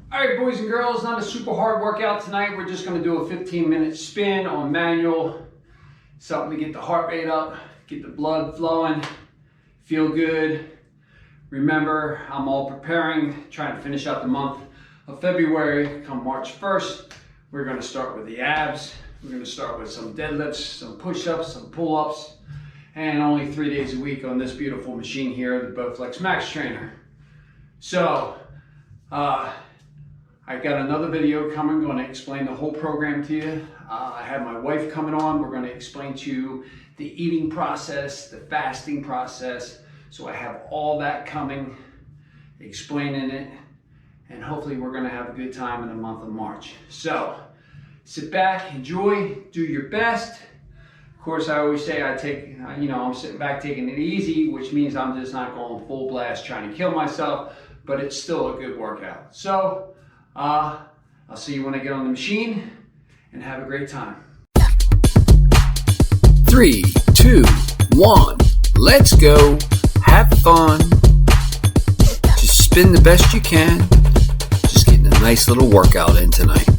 All right, boys and girls, not a super hard workout tonight. We're just gonna do a 15-minute spin on manual. Something to get the heart rate up, get the blood flowing, feel good. Remember, I'm all preparing, trying to finish out the month of February. Come March 1st, we're gonna start with the abs. We're gonna start with some deadlifts, some push-ups, some pull-ups, and only 3 days a week on this beautiful machine here, the Bowflex Max Trainer. So, I've got another video coming, going to explain the whole program to you. I have my wife coming on. We're going to explain to you the eating process, the fasting process. So I have all that coming, explaining it, and hopefully we're going to have a good time in the month of March. So sit back, enjoy, do your best. Of course, I always say I'm sitting back taking it easy, which means I'm just not going full blast trying to kill myself, but it's still a good workout. So I'll see you when I get on the machine, and have a great time. 3, 2, 1, let's go. Have fun. Just spin the best you can. Just getting a nice little workout in tonight.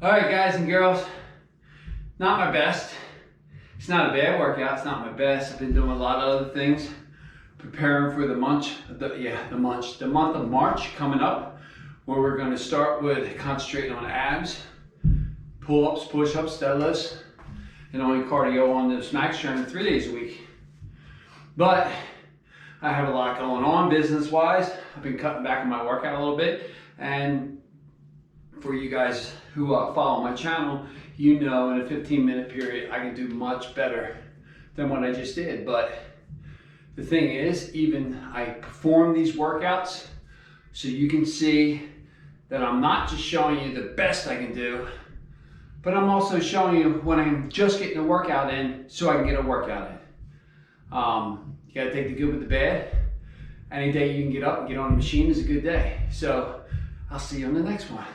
All right, guys and girls, not my best. It's not a bad workout, it's not my best. I've been doing a lot of other things, preparing for the month of March coming up, where we're gonna start with concentrating on abs, pull-ups, push-ups, deadlifts, and only cardio on this Max Trainer 3 days a week. But I have a lot going on business-wise. I've been cutting back on my workout a little bit, and for you guys who follow my channel, you know in a 15-minute period I can do much better than what I just did. But the thing is, even I perform these workouts so you can see that I'm not just showing you the best I can do, but I'm also showing you when I'm just getting a workout in so I can get a workout in. You gotta take the good with the bad. Any day you can get up and get on the machine is a good day. So I'll see you on the next one.